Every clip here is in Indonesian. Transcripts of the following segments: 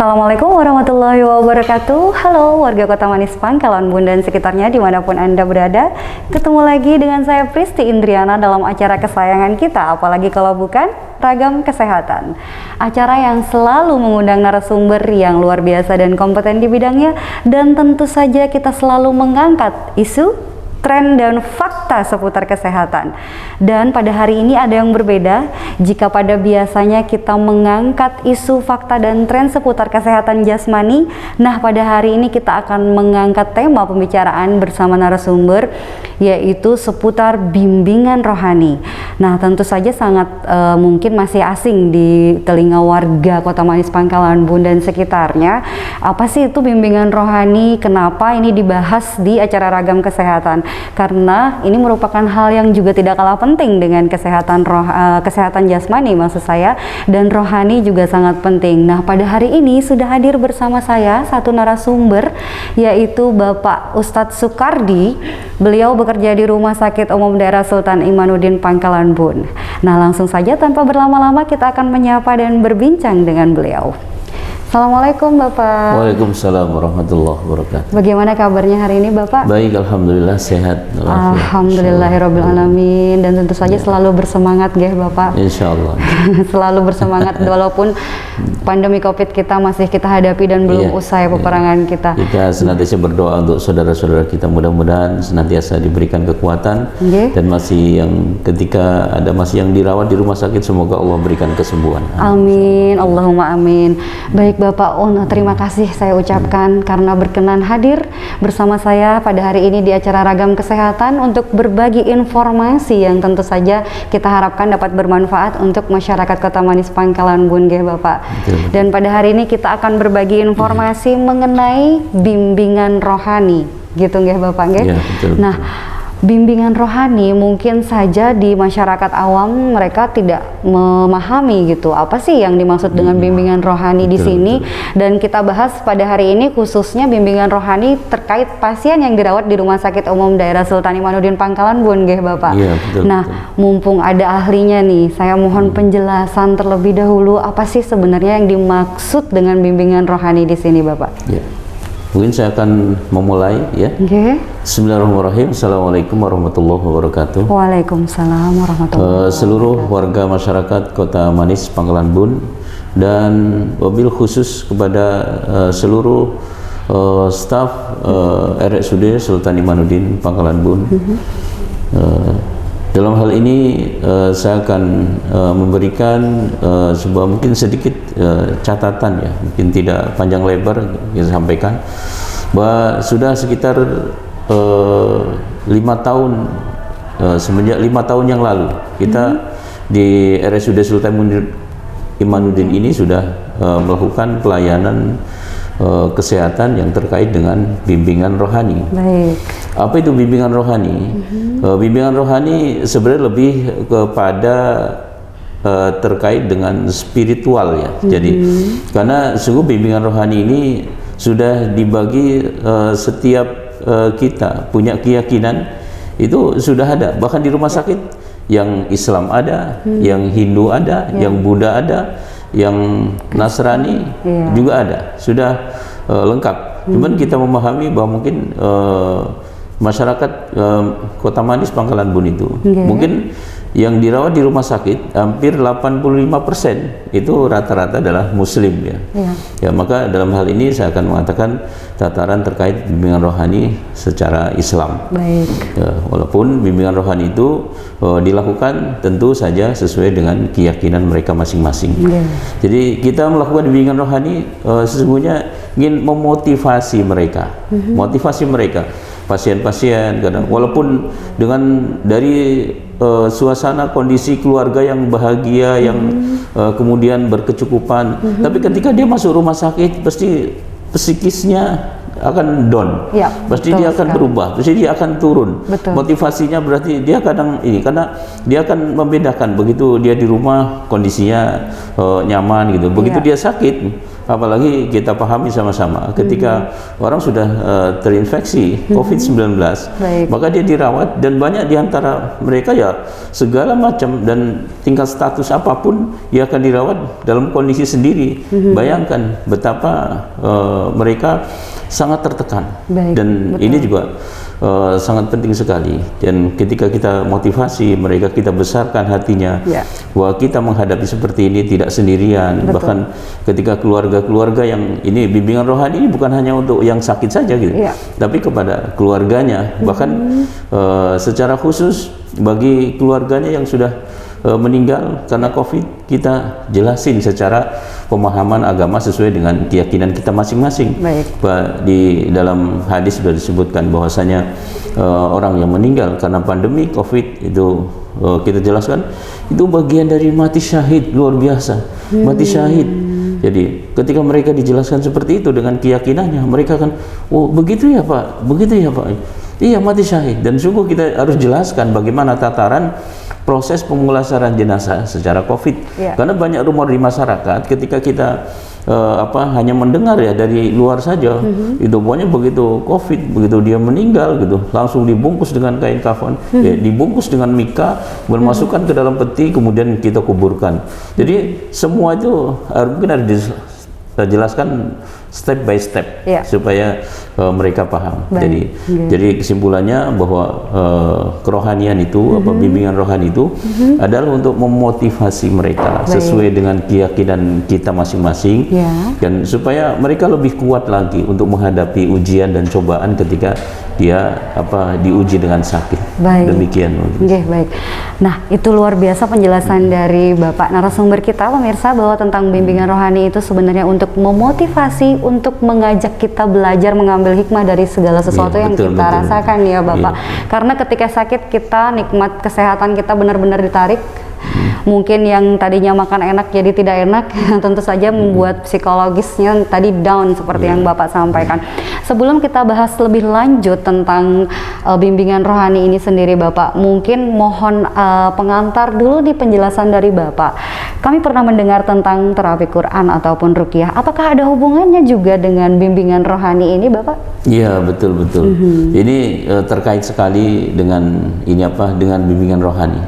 Assalamualaikum warahmatullahi wabarakatuh. Halo warga Kota Manis Pangkalan Bun dan sekitarnya dimanapun Anda berada. Ketemu lagi dengan saya Pristi Indriana dalam acara kesayangan kita, apalagi kalau bukan Ragam Kesehatan. Acara yang selalu mengundang narasumber yang luar biasa dan kompeten di bidangnya, dan tentu saja kita selalu mengangkat isu, tren dan fakta seputar kesehatan. Dan pada hari ini ada yang berbeda. Jika pada biasanya kita mengangkat isu, fakta dan tren seputar kesehatan jasmani, nah pada hari ini kita akan mengangkat tema pembicaraan bersama narasumber, yaitu seputar bimbingan rohani. Nah tentu saja sangat mungkin masih asing di telinga warga Kota Manis Pangkalan Bun dan sekitarnya. Apa sih itu bimbingan rohani? Kenapa ini dibahas di acara Ragam Kesehatan? Karena ini merupakan hal yang juga tidak kalah penting dengan kesehatan jasmani maksud saya, dan rohani juga sangat penting. Nah pada hari ini sudah hadir bersama saya satu narasumber, yaitu Bapak Ustadz Sukardi. Beliau bekerja di Rumah Sakit Umum Daerah Sultan Imanuddin Pangkalan Bun. Nah langsung saja tanpa berlama-lama kita akan menyapa dan berbincang dengan beliau. Assalamualaikum Bapak. Waalaikumsalam warahmatullahi wabarakatuh. Bagaimana kabarnya hari ini Bapak? Baik, alhamdulillah sehat. Alhamdulillahirabbil alamin, dan tentu saja selalu bersemangat ya Bapak. Insyaallah. Selalu bersemangat walaupun pandemi Covid kita masih kita hadapi dan belum usai peperangan kita. Kita senantiasa berdoa untuk saudara-saudara kita, mudah-mudahan senantiasa diberikan kekuatan, dan masih yang ketika ada masih yang dirawat di rumah sakit, semoga Allah berikan kesembuhan. Amin, Allahumma amin. Baik Bapak, terima kasih saya ucapkan karena berkenan hadir bersama saya pada hari ini di acara Ragam Kesehatan untuk berbagi informasi yang tentu saja kita harapkan dapat bermanfaat untuk masyarakat Kota Manis Pangkalan Bun nggih Bapak. Betul. Dan pada hari ini kita akan berbagi informasi mengenai bimbingan rohani, gitu nggih Bapak nggih? Ya, betul, nah, bimbingan rohani mungkin saja di masyarakat awam mereka tidak memahami gitu apa sih yang dimaksud dengan bimbingan rohani di sini. Dan kita bahas pada hari ini khususnya bimbingan rohani terkait pasien yang dirawat di Rumah Sakit Umum Daerah Sultan Imanuddin Pangkalan Bun nggih Bapak. Ya, betul, nah mumpung ada ahlinya nih, saya mohon penjelasan terlebih dahulu apa sih sebenarnya yang dimaksud dengan bimbingan rohani di sini Bapak. Ya. Mungkin saya akan memulai ya. Bismillahirrahmanirrahim. Assalamualaikum warahmatullahi wabarakatuh. Waalaikumsalam warahmatullahi wabarakatuh. Seluruh warga masyarakat Kota Manis Pangkalan Bun, dan wabil khusus kepada seluruh staf RSUD Sultan Imanuddin Pangkalan Bun. Dalam hal ini saya akan memberikan sebuah mungkin sedikit catatan ya, mungkin tidak panjang lebar kita sampaikan, bahwa sudah sekitar 5 tahun semenjak 5 tahun yang lalu kita di RSUD Sultan Imanuddin ini sudah melakukan pelayanan kesehatan yang terkait dengan bimbingan rohani. Baik. Apa itu bimbingan rohani? Bimbingan rohani sebenarnya lebih kepada terkait dengan spiritual ya. Jadi karena sungguh bimbingan rohani ini sudah dibagi setiap kita punya keyakinan itu sudah ada, bahkan di rumah sakit yang Islam ada, yang Hindu ada, yang Buddha ada, yang Nasrani juga ada, sudah lengkap. Cuman kita memahami bahwa mungkin masyarakat Kota Manis Pangkalan Bun itu mungkin yang dirawat di rumah sakit hampir 85% itu rata-rata adalah Muslim ya. Ya, maka dalam hal ini saya akan mengatakan tataran terkait bimbingan rohani secara Islam. Baik. Ya, walaupun bimbingan rohani itu dilakukan tentu saja sesuai dengan keyakinan mereka masing-masing. Jadi kita melakukan bimbingan rohani sesungguhnya ingin memotivasi mereka, motivasi mereka. Pasien-pasien kadang walaupun dengan dari suasana kondisi keluarga yang bahagia, yang kemudian berkecukupan, tapi ketika dia masuk rumah sakit pasti psikisnya akan down, pasti dia akan berubah, pasti dia akan turun. Motivasinya berarti dia kadang ini, karena dia akan membedakan begitu dia di rumah kondisinya nyaman gitu, begitu dia sakit apalagi kita pahami sama-sama ketika orang sudah terinfeksi COVID-19, maka dia dirawat, dan banyak diantara mereka ya segala macam dan tingkat status apapun dia akan dirawat dalam kondisi sendiri. Bayangkan betapa mereka sangat tertekan. Dan ini juga sangat penting sekali, dan ketika kita motivasi mereka, kita besarkan hatinya bahwa kita menghadapi seperti ini tidak sendirian. Bahkan ketika keluarga-keluarga yang ini, bimbingan rohani ini bukan hanya untuk yang sakit saja gitu, tapi kepada keluarganya, bahkan secara khusus bagi keluarganya yang sudah meninggal karena COVID, kita jelasin secara pemahaman agama sesuai dengan keyakinan kita masing-masing. Di dalam hadis sudah disebutkan bahwasanya orang yang meninggal karena pandemi COVID itu kita jelaskan itu bagian dari mati syahid, luar biasa, mati syahid. Jadi ketika mereka dijelaskan seperti itu dengan keyakinannya, mereka akan, oh begitu ya Pak, begitu ya Pak, iya mati syahid. Dan sungguh kita harus jelaskan bagaimana tataran proses pemulasaran jenazah secara COVID, karena banyak rumor di masyarakat ketika kita hanya mendengar ya dari luar saja, itu pokoknya begitu COVID, begitu dia meninggal gitu, langsung dibungkus dengan kain kafan, dibungkus dengan mika, bermasukkan ke dalam peti, kemudian kita kuburkan. Jadi semua itu mungkin harus dijelaskan step by step supaya mereka paham. Jadi kesimpulannya bahwa kerohanian itu, bimbingan rohani itu adalah untuk memotivasi mereka sesuai dengan keyakinan kita masing-masing, dan supaya mereka lebih kuat lagi untuk menghadapi ujian dan cobaan ketika dia diuji dengan sakit. Demikian. Baik. Nah, itu luar biasa penjelasan dari Bapak narasumber kita, pemirsa, bahwa tentang bimbingan rohani itu sebenarnya untuk memotivasi, untuk mengajak kita belajar mengambil hikmah dari segala sesuatu yang kita rasakan ya Bapak. Karena ketika sakit kita, nikmat kesehatan kita benar-benar ditarik. Mungkin yang tadinya makan enak jadi tidak enak, tentu saja membuat psikologisnya tadi down seperti yang Bapak sampaikan. Sebelum kita bahas lebih lanjut tentang bimbingan rohani ini sendiri Bapak, mungkin mohon pengantar dulu di penjelasan dari Bapak. Kami pernah mendengar tentang terapi Quran ataupun ruqyah. Apakah ada hubungannya juga dengan bimbingan rohani ini Bapak? Iya, betul. Ini terkait sekali dengan dengan bimbingan rohani.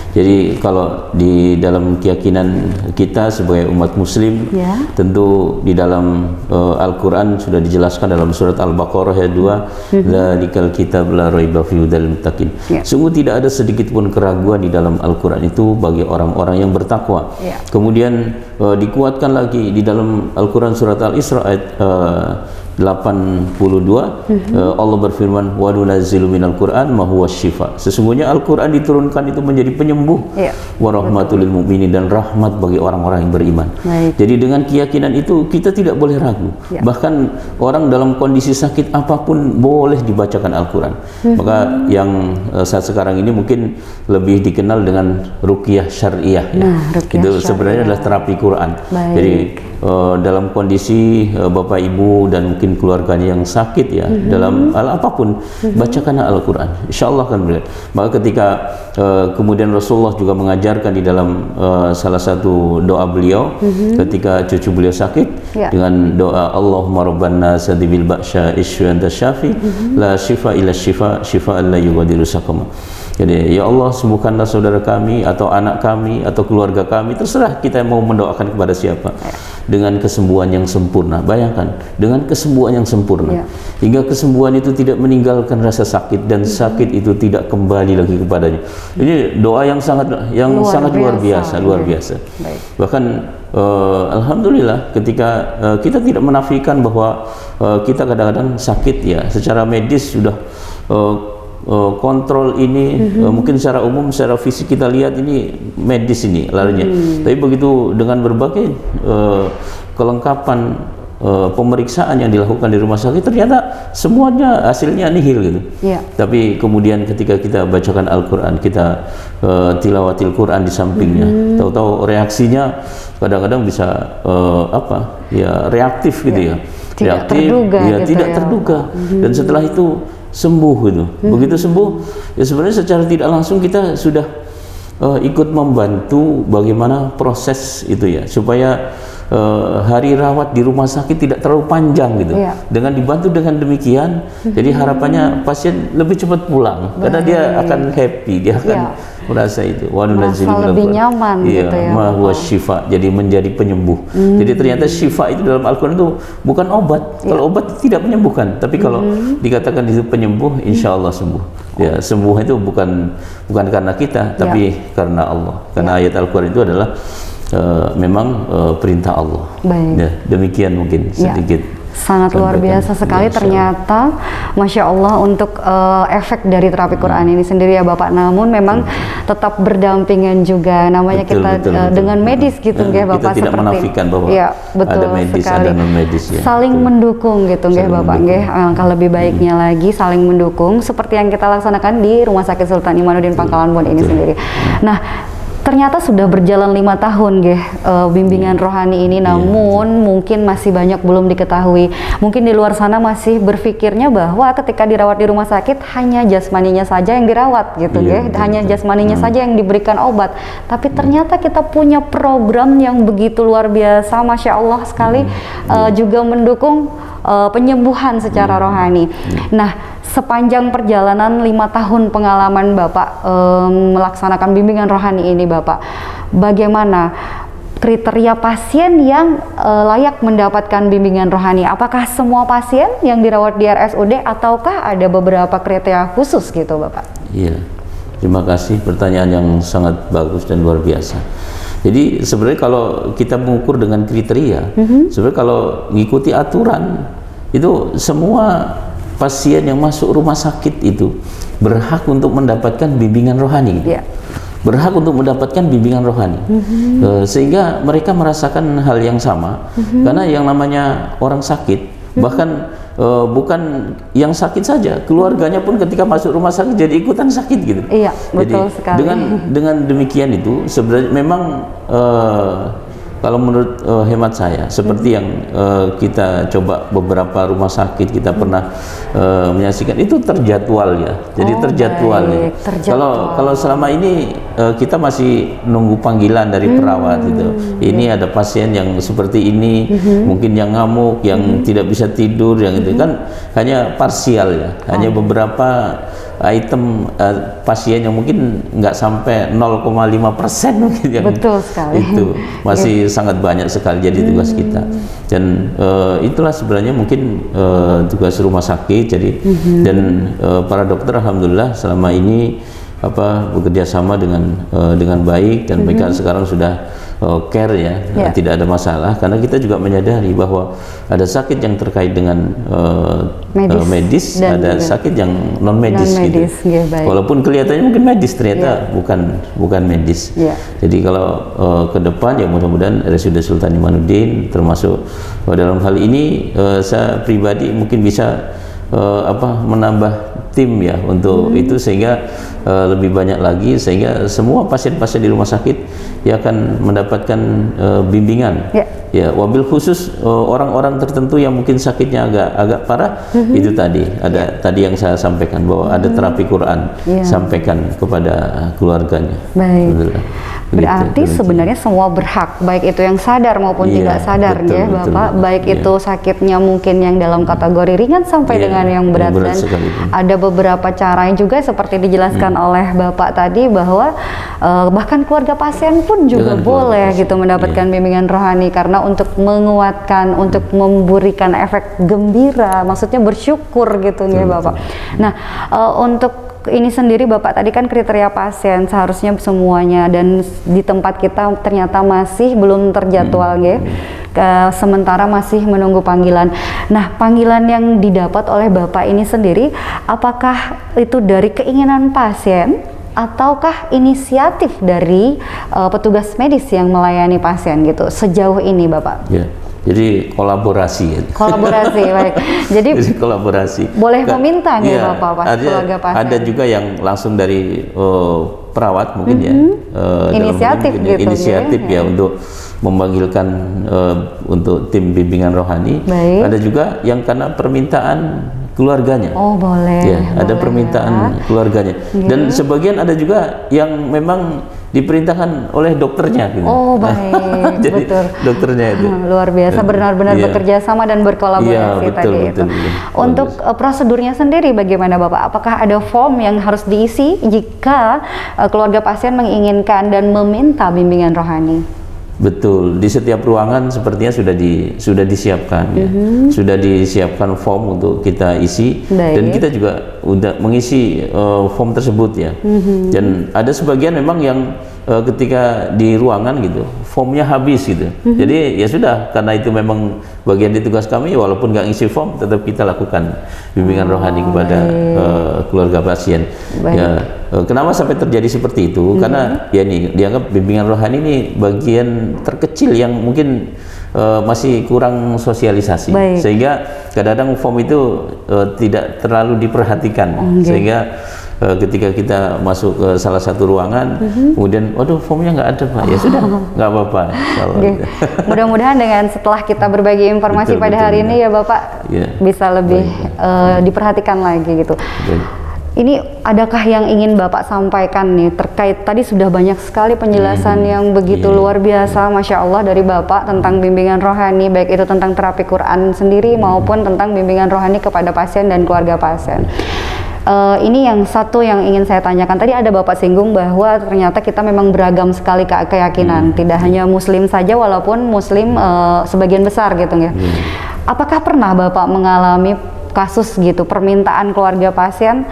Jadi kalau di dalam keyakinan kita sebagai umat muslim, tentu di dalam Al-Quran sudah dijelaskan dalam surat Al-Baqarah ayat 2, dzalikal kitab la raiba fihi hudal muttaqin. Sungguh tidak ada sedikit pun keraguan di dalam Al-Quran itu bagi orang-orang yang bertakwa. Kemudian dikuatkan lagi di dalam Al-Quran surat Al-Isra ayat 82, Allah berfirman, wa nunazzilu minal Qur'an ma huwa syifa. Sesungguhnya Al-Quran diturunkan itu menjadi penyembuh, wa rahmatul lil mu'minin, dan rahmat bagi orang-orang yang beriman. Jadi dengan keyakinan itu kita tidak boleh ragu. Bahkan orang dalam kondisi sakit apapun boleh dibacakan Al-Quran. Maka yang saat sekarang ini mungkin lebih dikenal dengan ruqyah syariah. Itu sebenarnya adalah terapi Quran. Jadi dalam kondisi Bapak Ibu dan mungkin keluarganya yang sakit dalam hal apapun, bacakan Al-Quran, insya Allah akan melihat. Maka ketika kemudian Rasulullah juga mengajarkan di dalam salah satu doa beliau ketika cucu beliau sakit, dengan doa Allahumma rabban nas bil ba'sya isfi anta syafi la syifa illa syifa syifaan la yughadiru saqama. Jadi ya Allah, sembuhkanlah saudara kami atau anak kami atau keluarga kami, terserah kita mau mendoakan kepada siapa, dengan kesembuhan yang sempurna. Bayangkan, dengan kesembuhan yang sempurna, hingga kesembuhan itu tidak meninggalkan rasa sakit, dan sakit itu tidak kembali lagi kepadanya. Ini doa yang sangat luar biasa. Bahkan alhamdulillah ketika kita tidak menafikan bahwa kita kadang-kadang sakit secara medis sudah kontrol ini, mungkin secara umum, secara fisik kita lihat ini medis ini larinya, tapi begitu dengan berbagai kelengkapan pemeriksaan yang dilakukan di rumah sakit, ternyata semuanya hasilnya nihil gitu. Tapi kemudian ketika kita bacakan Al-Quran, kita tilawatil Quran di sampingnya, tahu-tahu reaksinya kadang-kadang bisa reaktif gitu tidak terduga, dan setelah itu sembuh gitu. Begitu sembuh sebenarnya secara tidak langsung kita sudah ikut membantu bagaimana proses itu supaya hari rawat di rumah sakit tidak terlalu panjang gitu. Iya. Dengan dibantu dengan demikian, jadi harapannya pasien lebih cepat pulang karena dia akan happy, dia akan merasa itu. Merasa lebih nyaman gitu ya. Ma huwa syifa, jadi menjadi penyembuh. Jadi ternyata syifa itu dalam Al-Quran itu bukan obat. Kalau obat tidak menyembuhkan, tapi kalau dikatakan itu penyembuh, insya Allah sembuh. Ya, sembuh itu bukan karena kita, tapi karena Allah. Karena ayat Al-Quran itu adalah memang perintah Allah. Baik. Ya, demikian mungkin sedikit. Sangat luar biasa sekali ternyata, Masya Allah, untuk efek dari terapi Quran ini sendiri ya Bapak. Namun memang tetap berdampingan juga, namanya kita dengan medis gitu ya Bapak. Kita tidak menafikan bahwa ada medis, sekali. ada non medis ya. Saling mendukung gitu ya Bapak. Alangkah lebih baiknya lagi saling mendukung seperti yang kita laksanakan di Rumah Sakit Sultan Imanuddin Pangkalan Bun ini sendiri. Nah, ternyata sudah berjalan 5 tahun bimbingan rohani ini, namun mungkin masih banyak belum diketahui. Mungkin di luar sana masih berpikirnya bahwa ketika dirawat di rumah sakit hanya jasmaninya saja yang dirawat gitu hanya jasmaninya saja yang diberikan obat. Tapi ternyata kita punya program yang begitu luar biasa, Masya Allah sekali, juga mendukung penyembuhan secara rohani. Nah, sepanjang perjalanan 5 tahun pengalaman Bapak melaksanakan bimbingan rohani ini Bapak, bagaimana kriteria pasien yang layak mendapatkan bimbingan rohani? Apakah semua pasien yang dirawat di RSUD ataukah ada beberapa kriteria khusus gitu Bapak? Iya, terima kasih, pertanyaan yang sangat bagus dan luar biasa. Jadi sebenarnya kalau kita mengukur dengan kriteria, sebenarnya kalau mengikuti aturan itu semua pasien yang masuk rumah sakit itu berhak untuk mendapatkan bimbingan rohani. Berhak untuk mendapatkan bimbingan rohani. Sehingga mereka merasakan hal yang sama. Karena yang namanya orang sakit, bahkan bukan yang sakit saja, keluarganya pun ketika masuk rumah sakit jadi ikutan sakit gitu. Iya, betul sekali. Dengan demikian itu sebenarnya memang kalau menurut hemat saya, seperti yang kita coba beberapa rumah sakit kita pernah menyaksikan, itu terjadwal ya. Jadi terjadwal ya. Kalau selama ini kita masih nunggu panggilan dari perawat itu. Ini ada pasien yang seperti ini, mungkin yang ngamuk, yang tidak bisa tidur, yang itu kan hanya parsial ya. Hanya beberapa item pasien yang mungkin nggak sampai 0,5% mungkin yang itu masih sangat banyak sekali jadi tugas kita. Dan itulah sebenarnya mungkin tugas rumah sakit. Jadi dan para dokter alhamdulillah selama ini bekerja sama dengan baik, dan mereka sekarang sudah care ya, tidak ada masalah, karena kita juga menyadari bahwa ada sakit yang terkait dengan medis, ada sakit yang non medis gitu. Walaupun kelihatannya mungkin medis, ternyata bukan medis. Jadi kalau ke depan ya mudah-mudahan RSUD Sultan Imanuddin termasuk dalam hal ini saya pribadi mungkin bisa menambah tim ya untuk itu, sehingga lebih banyak lagi, sehingga semua pasien-pasien di rumah sakit ya akan mendapatkan bimbingan ya, wabil khusus orang-orang tertentu yang mungkin sakitnya agak parah, itu tadi ada tadi yang saya sampaikan bahwa ada terapi Quran, sampaikan kepada keluarganya. Baik. Berarti sebenarnya semua berhak, baik itu yang sadar maupun tidak sadar ya Bapak, baik itu sakitnya mungkin yang dalam kategori ringan sampai dengan yang berat, dan ada beberapa caranya juga seperti dijelaskan oleh Bapak tadi, bahwa bahkan keluarga pasien pun juga boleh gitu mendapatkan bimbingan rohani, karena untuk menguatkan, untuk memberikan efek gembira, maksudnya bersyukur gitu ya Bapak. Nah, untuk ini sendiri Bapak tadi kan kriteria pasien seharusnya semuanya, dan di tempat kita ternyata masih belum terjadwal sementara masih menunggu panggilan. Nah, panggilan yang didapat oleh Bapak ini sendiri, apakah itu dari keinginan pasien ataukah inisiatif dari petugas medis yang melayani pasien gitu sejauh ini Bapak? Jadi kolaborasi. Baik. Jadi kolaborasi. Boleh meminta nih Bapak keluarga pasien. Ada juga yang langsung dari perawat mungkin inisiatif gitu inisiatif ya untuk memanggilkan untuk tim bimbingan rohani. Ada juga yang karena permintaan keluarganya. Oh, boleh. Ya, ada boleh permintaan ya. keluarganya. Dan sebagian ada juga yang memang diperintahkan oleh dokternya gitu. Oh, baik. Jadi betul. dokternya itu. Luar biasa, benar-benar Iya. bekerja sama dan berkolaborasi Iya, betul, tadi betul, itu. betul. Untuk prosedurnya sendiri bagaimana Bapak? Apakah ada form yang harus diisi jika keluarga pasien menginginkan dan meminta bimbingan rohani? Betul, di setiap ruangan sepertinya sudah disiapkan ya. Sudah disiapkan form untuk kita isi. Baik. Dan kita juga udah mengisi form tersebut ya. Dan ada sebagian memang yang ketika di ruangan gitu formnya habis gitu. Jadi ya sudah, karena itu memang bagian di tugas kami, walaupun nggak ngisi form tetap kita lakukan bimbingan rohani kepada keluarga pasien. Baik. Ya, kenapa sampai terjadi seperti itu? Karena ya nih dianggap bimbingan rohani ini bagian terkecil yang mungkin masih kurang sosialisasi. Baik. Sehingga kadang-kadang form itu tidak terlalu diperhatikan. Sehingga ketika kita masuk ke salah satu ruangan, kemudian waduh formnya nggak ada Pak, ya sudah nggak apa-apa. Oke. Mudah-mudahan dengan setelah kita berbagi informasi Betul, pada betul, hari ya. ini ya Bapak Ya. bisa lebih diperhatikan lagi gitu. Baik. Ini adakah yang ingin Bapak sampaikan nih terkait tadi sudah banyak sekali penjelasan yang begitu Iya. luar biasa, Masya Allah dari Bapak tentang bimbingan rohani, baik itu tentang terapi Quran sendiri maupun tentang bimbingan rohani kepada pasien dan keluarga pasien. Ini yang satu yang ingin saya tanyakan, tadi ada Bapak singgung bahwa ternyata kita memang beragam sekali keyakinan, tidak hanya Muslim saja, walaupun Muslim sebagian besar gitu ya. Apakah pernah Bapak mengalami kasus gitu permintaan keluarga pasien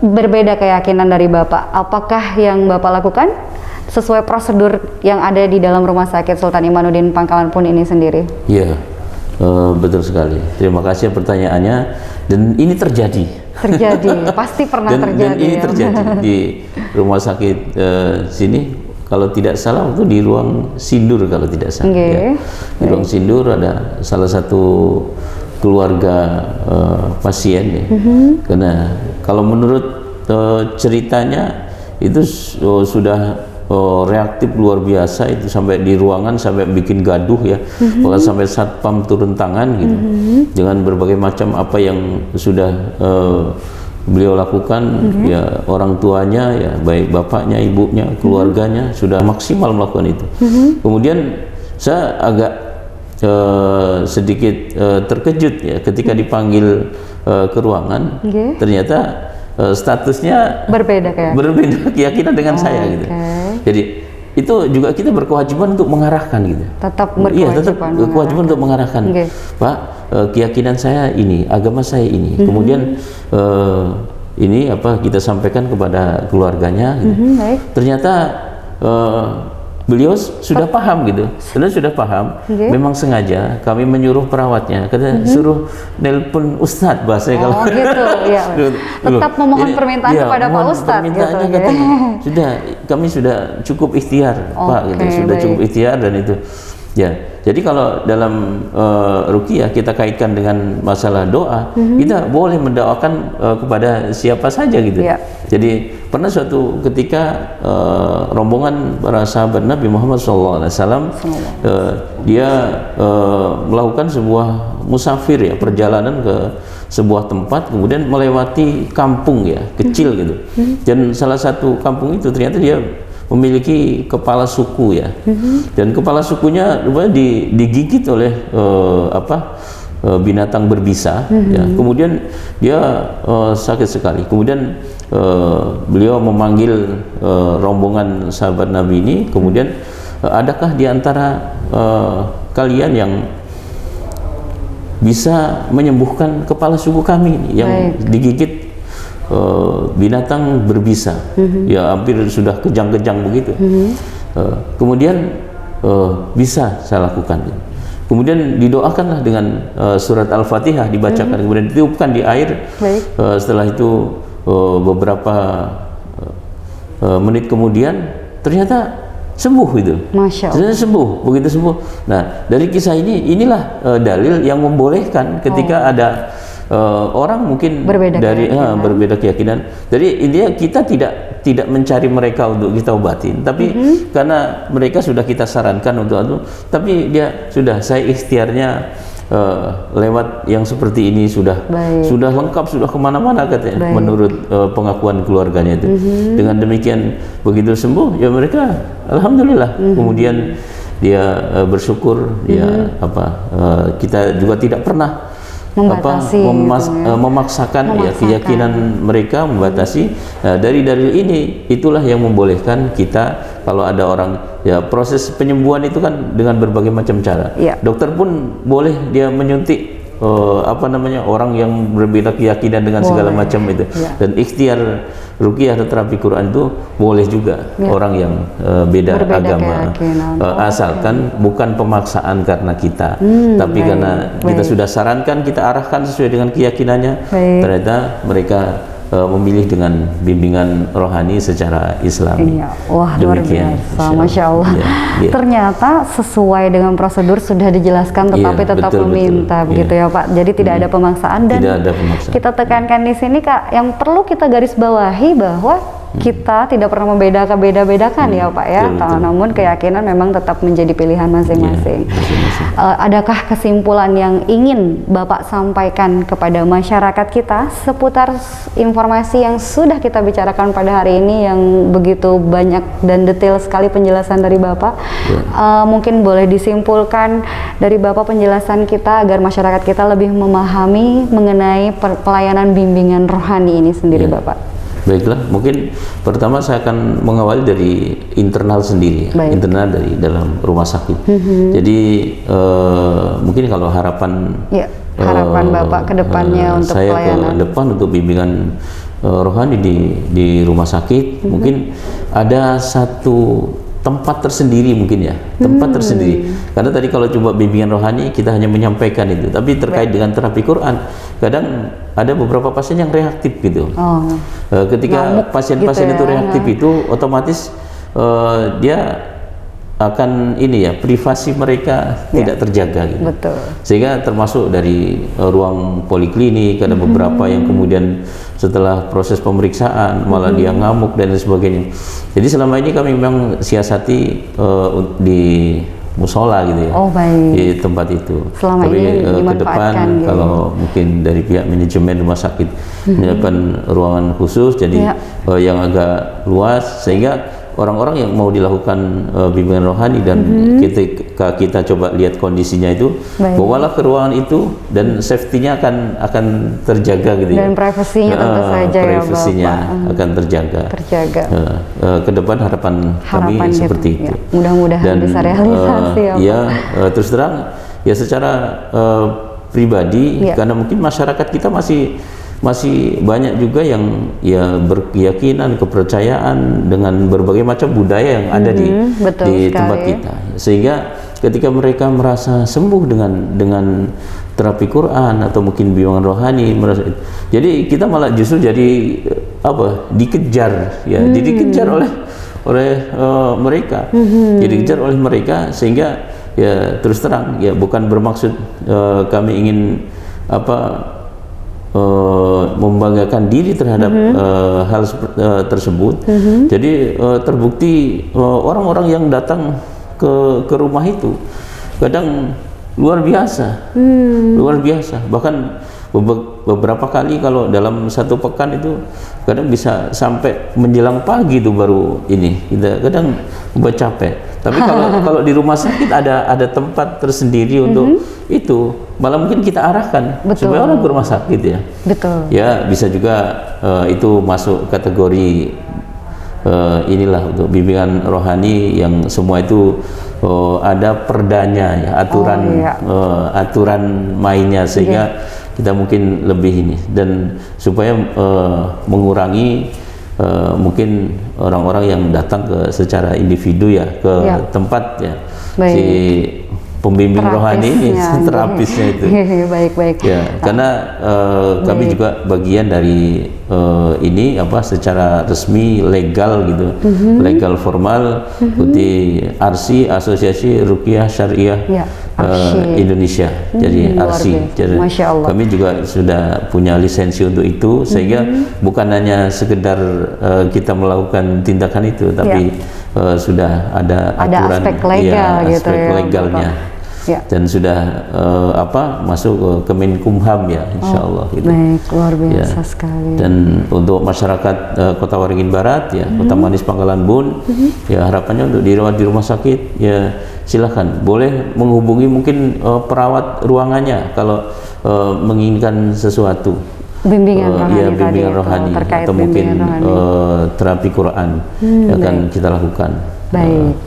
berbeda keyakinan dari Bapak? Apakah yang Bapak lakukan sesuai prosedur yang ada di dalam Rumah Sakit Sultan Imanuddin Pangkalan Pun ini sendiri? Iya, betul sekali. Terima kasih pertanyaannya. Dan ini terjadi. Pasti pernah terjadi. Dan ini ya? terjadi di rumah sakit sini. Kalau tidak salah itu di ruang sindur kalau tidak salah. Okay. Ya. Di ruang sindur ada salah satu keluarga pasien ya. Karena kalau menurut ceritanya itu sudah reaktif luar biasa, itu sampai di ruangan sampai bikin gaduh ya, bahkan sampai satpam turun tangan gitu, dengan berbagai macam apa yang sudah beliau lakukan. Ya orang tuanya ya, baik bapaknya, ibunya, keluarganya sudah maksimal melakukan itu. Kemudian saya agak sedikit terkejut ya ketika dipanggil ke ruangan. Ternyata statusnya berbeda keyakinan dengan saya gitu. Jadi itu juga kita berkewajiban untuk mengarahkan gitu. Tetap Iya, tetap berkewajiban untuk mengarahkan. Pak, keyakinan saya ini, agama saya ini. Kemudian ini apa kita sampaikan kepada keluarganya gitu. Baik. Ternyata beliau sudah paham gitu. Sudah paham. Memang sengaja kami menyuruh perawatnya, kata suruh nelpon Ustadz bahasanya kalau gitu ya. Tetap memohon permintaan kepada Pak Ustadz gitu. Katanya, kami sudah cukup ikhtiar Pak gitu. Sudah cukup ikhtiar dan itu. Ya, jadi kalau dalam ruqyah kita kaitkan dengan masalah doa, kita boleh mendoakan kepada siapa saja gitu. Jadi pernah suatu ketika rombongan para sahabat Nabi Muhammad SAW, dia melakukan sebuah musafir ya, perjalanan ke sebuah tempat, kemudian melewati kampung ya, kecil gitu. Dan salah satu kampung itu ternyata dia memiliki kepala suku ya, dan kepala sukunya digigit oleh binatang berbisa ya. Kemudian dia sakit sekali. Kemudian beliau memanggil rombongan sahabat Nabi ini, kemudian adakah di antara kalian yang bisa menyembuhkan kepala suku kami ini yang digigit binatang berbisa, ya hampir sudah kejang-kejang begitu. Kemudian bisa saya lakukan. Kemudian didoakanlah dengan surat Al-Fatihah dibacakan, kemudian ditiupkan di air. Setelah itu beberapa menit kemudian ternyata sembuh itu. Masya Allah. Ternyata sembuh, begitu sembuh. Nah dari kisah inilah dalil yang membolehkan ketika ada orang mungkin berbeda keyakinan. Jadi intinya kita tidak mencari mereka untuk kita obatin, tapi karena mereka sudah kita sarankan untuk itu, tapi dia sudah saya ikhtiarnya lewat yang seperti ini sudah lengkap, sudah kemana-mana katanya. Menurut pengakuan keluarganya itu. Dengan demikian begitu sembuh ya mereka alhamdulillah. Kemudian dia bersyukur, dia kita juga tidak pernah membatasi, memaksakan ya keyakinan mereka, membatasi. Dari dalil ini itulah yang membolehkan kita kalau ada orang ya proses penyembuhan itu kan dengan berbagai macam cara. Dokter pun boleh dia menyuntik orang yang berbeda keyakinan dengan segala macam itu. Dan ikhtiar ruqyah atau terapi Quran itu boleh juga orang yang beda agama, asalkan bukan pemaksaan karena kita, tapi karena kita sudah sarankan, kita arahkan sesuai dengan keyakinannya. Ternyata mereka memilih dengan bimbingan rohani secara Islami. Wah, luar biasa, Masya Allah. Ternyata sesuai dengan prosedur sudah dijelaskan, tetapi tetap meminta, begitu ya Pak. Jadi tidak ada pemaksaan, dan kita tekankan di sini Kak, yang perlu kita garis bawahi bahwa kita tidak pernah membeda-bedakan ya Pak ya, namun keyakinan memang tetap menjadi pilihan masing-masing. Adakah kesimpulan yang ingin Bapak sampaikan kepada masyarakat kita seputar informasi yang sudah kita bicarakan pada hari ini yang begitu banyak dan detail sekali penjelasan dari Bapak? Mungkin boleh disimpulkan dari Bapak penjelasan kita agar masyarakat kita lebih memahami mengenai pelayanan bimbingan rohani ini sendiri Bapak. Baiklah, mungkin pertama saya akan mengawali dari internal sendiri, internal dari dalam rumah sakit. Jadi mungkin kalau harapan Bapak ke depannya untuk saya pelayanan ke depan untuk bimbingan rohani di rumah sakit, mungkin ada satu tempat tersendiri mungkin ya, tempat tersendiri. Karena tadi kalau coba bimbingan rohani kita hanya menyampaikan itu, tapi terkait dengan terapi Quran, kadang ada beberapa pasien yang reaktif gitu. Ketika pasien-pasien itu reaktif itu otomatis dia akan privasi mereka tidak terjaga gitu. Sehingga termasuk dari ruang poliklinik ada beberapa yang kemudian setelah proses pemeriksaan malah dia ngamuk dan sebagainya. Jadi selama ini kami memang siasati di musola gitu ya, di tempat itu. Tapi ke depan kalau mungkin dari pihak manajemen rumah sakit menyiapkan ruangan khusus, jadi yang agak luas sehingga orang-orang yang mau dilakukan bimbingan rohani dan kita coba lihat kondisinya itu, bawalah ke ruangan itu dan safety-nya akan terjaga gitu ya. Dan privasinya tentu saja privasinya akan terjaga. Ke depan harapan kami seperti itu. Mudah-mudahan bisa realisasi ya. Terus terang ya secara pribadi karena mungkin masyarakat kita masih banyak juga yang berkeyakinan, kepercayaan dengan berbagai macam budaya yang ada di tempat kita, sehingga ketika mereka merasa sembuh dengan terapi Quran atau mungkin bimbingan rohani, jadi kita malah justru jadi dikejar ya, dikejar oleh mereka, jadi dikejar oleh mereka, sehingga ya terus terang ya bukan bermaksud kami ingin membanggakan diri terhadap hal tersebut. Jadi terbukti orang-orang yang datang ke rumah itu kadang luar biasa, luar biasa. Bahkan beberapa kali kalau dalam satu pekan itu kadang bisa sampai menjelang pagi itu baru kita kadang capek. Tapi kalau di rumah sakit ada tempat tersendiri untuk itu, malah mungkin kita arahkan supaya orang ke rumah sakit ya. Ya bisa juga itu masuk kategori untuk bimbingan rohani yang semua itu ada perdanya ya, aturan mainnya, sehingga kita mungkin lebih dan supaya mengurangi mungkin orang-orang yang datang secara individu ya ke tempat ya si pembimbing rohani ini, terapisnya itu. Ya, karena kami juga bagian dari secara resmi legal gitu, legal formal seperti ARSI, Asosiasi Ruqyah Syariah Indonesia. Jadi ARSI. Jadi kami juga sudah punya lisensi untuk itu, sehingga bukan hanya sekedar kita melakukan tindakan itu, tapi sudah ada aturan, aspek legal aspek legalnya. Ya. dan sudah masuk ke Kemenkumham ya, insya Allah gitu. Baik, luar biasa sekali. Dan untuk masyarakat Kota Waringin Barat ya, Kota Manis Pangkalan Bun, ya harapannya untuk dirawat di rumah sakit ya silahkan, boleh menghubungi mungkin perawat ruangannya kalau menginginkan sesuatu. Bimbingan rohani ya, bimbingan tadi rohani terkait atau mungkin terapi Quran akan kita lakukan. Baik,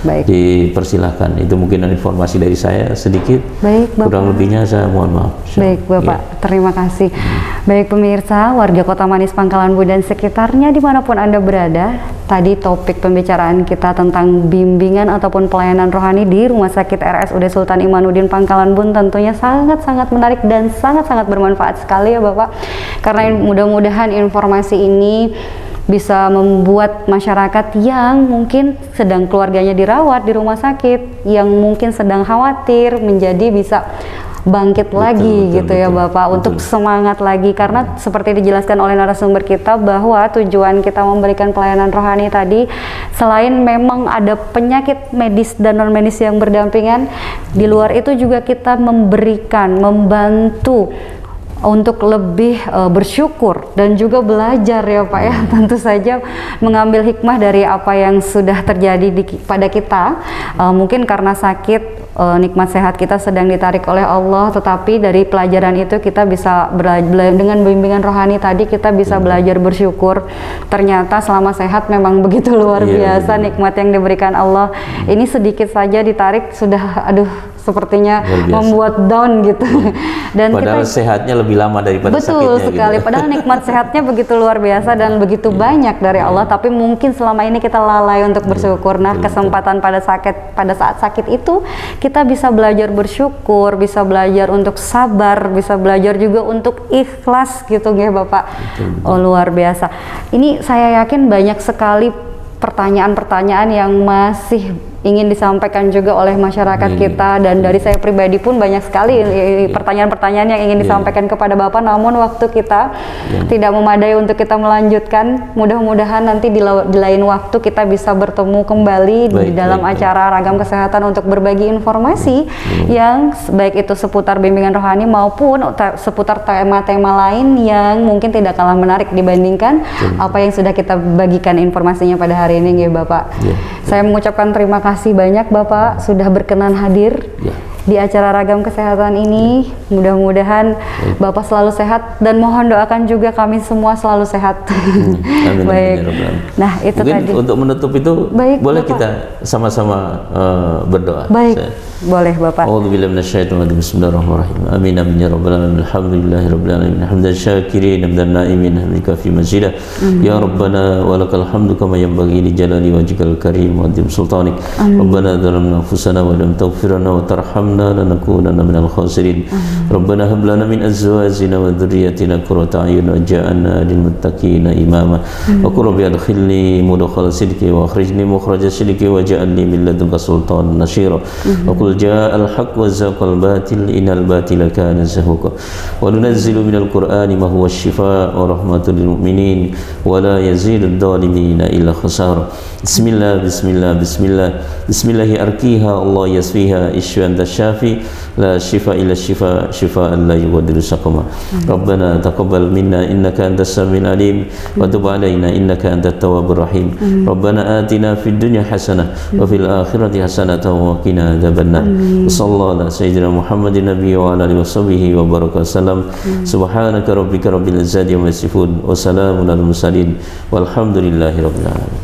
baik. Dipersilahkan. Itu mungkin informasi dari saya sedikit. Baik, Bapak. Kurang lebihnya saya mohon maaf. Baik, Bapak. Ya. Terima kasih. Baik, pemirsa, warga Kota Manis Pangkalan Bun dan sekitarnya dimanapun Anda berada. Tadi topik pembicaraan kita tentang bimbingan ataupun pelayanan rohani di Rumah Sakit RSUD Sultan Imanuddin Pangkalan Bun tentunya sangat-sangat menarik dan sangat-sangat bermanfaat sekali ya Bapak. Karena mudah-mudahan informasi ini bisa membuat masyarakat yang mungkin sedang keluarganya dirawat di rumah sakit, yang mungkin sedang khawatir menjadi bisa bangkit lagi gitu ya Bapak, untuk semangat lagi, karena seperti dijelaskan oleh narasumber kita bahwa tujuan kita memberikan pelayanan rohani tadi selain memang ada penyakit medis dan non medis yang berdampingan, di luar itu juga kita membantu untuk lebih bersyukur dan juga belajar ya Pak ya, tentu saja mengambil hikmah dari apa yang sudah terjadi pada kita. Mungkin karena sakit, nikmat sehat kita sedang ditarik oleh Allah, tetapi dari pelajaran itu kita bisa dengan bimbingan rohani tadi kita bisa belajar bersyukur. Ternyata selama sehat memang begitu luar biasa nikmat yang diberikan Allah. Ini sedikit saja ditarik sudah sepertinya membuat down gitu. Dan padahal sehatnya lebih lama daripada sakitnya. Betul sekali, gitu. Padahal nikmat sehatnya begitu luar biasa dan begitu banyak dari Allah, tapi mungkin selama ini kita lalai untuk bersyukur. Nah, kesempatan pada saat sakit itu kita bisa belajar bersyukur, bisa belajar untuk sabar, bisa belajar juga untuk ikhlas gitu ya Bapak. Oh, luar biasa. Ini saya yakin banyak sekali pertanyaan-pertanyaan yang masih ingin disampaikan juga oleh masyarakat kita, dan dari saya pribadi pun banyak sekali pertanyaan-pertanyaan yang ingin disampaikan kepada Bapak, namun waktu kita tidak memadai untuk kita melanjutkan. Mudah-mudahan nanti di lain waktu kita bisa bertemu kembali di dalam acara Ragam Kesehatan untuk berbagi informasi yang baik itu seputar bimbingan rohani maupun seputar tema-tema lain yang mungkin tidak kalah menarik dibandingkan apa yang sudah kita bagikan informasinya pada hari ini ya Bapak. Saya mengucapkan terima kasih banyak Bapak sudah berkenan hadir di acara Ragam Kesehatan ini. Mudah-mudahan Bapak selalu sehat dan mohon doakan juga kami semua selalu sehat. Amin. Baik. Nah, itu mungkin tadi. Untuk menutup itu boleh Bapak kita sama-sama berdoa. Baik. Boleh Bapak. A'udzubillahi minasyaitonir rajim. Bismillahirrahmanirrahim. Amin amin ya rabbal alamin. Alhamdulillahirabbil alamin. Hamdan syakirin hamdan na'imin hamdika fi mazidah. Ya rabbana walakal hamdu kama yanbaghi li jalali wajhikal karim wa azim sultanik. Rabbana dzalamna anfusana wa lam taghfir lana wa tarhamna lanakunanna minal khasirin. Rabbana hab lana min azwajina wa dhurriyyatina qurrata a'yun waj'alna lil muttaqina imama. Wa qur rabbi adkhilni mudkhala sidqi wa akhrijni mukhraja sidqi waj'alni min ladunka sultanan nasyira. جاء الحق وزهق الباطل إن الباطل كان زهوقا وننزل من القرآن ما هو الشفاء ورحمة للمؤمنين ولا يزيد الظالمين إلا خسارا بسم الله بسم الله بسم الله بسم الله أرقيها الله يشفيها اشف أنت الشافي لا شفاء إلا الشفاء شفاء لا يغادر سقما ربنا تقبل منا إنك أنت السميع العليم وتب علينا إنك أنت التواب الرحيم ربنا آتنا في الدنيا حسنة وفي الآخرة حسنة وقنا عذاب النار صلى الله على سيدنا محمد النبي وعلى آله وصحبه وبارك وسلم سبحانك ربك رب العزة عما يصفون وسلام على المرسلين والحمد لله رب العالمين.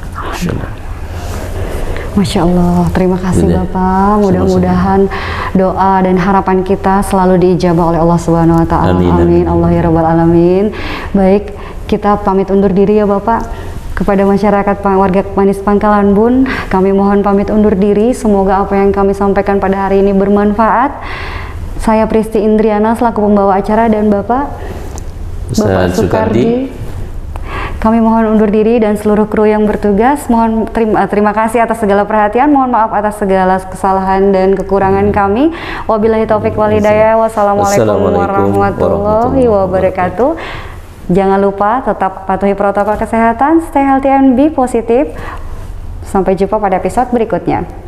Masya Allah, terima kasih Bapak. Mudah-mudahan doa dan harapan kita selalu diijabah oleh Allah Subhanahu Wa Taala. Amin. Allah ya Rabbal Alamin. Baik, kita pamit undur diri ya Bapak. Kepada masyarakat warga Manis Pangkalan Bun, kami mohon pamit undur diri. Semoga apa yang kami sampaikan pada hari ini bermanfaat. Saya Pristi Indriana selaku pembawa acara dan Bapak Sukardi. Kami mohon undur diri dan seluruh kru yang bertugas. Mohon terima kasih atas segala perhatian. Mohon maaf atas segala kesalahan dan kekurangan kami. Wabillahi taufik wal hidayah. Wassalamualaikum warahmatullahi wabarakatuh. Jangan lupa tetap patuhi protokol kesehatan, stay healthy and be positive. Sampai jumpa pada episode berikutnya.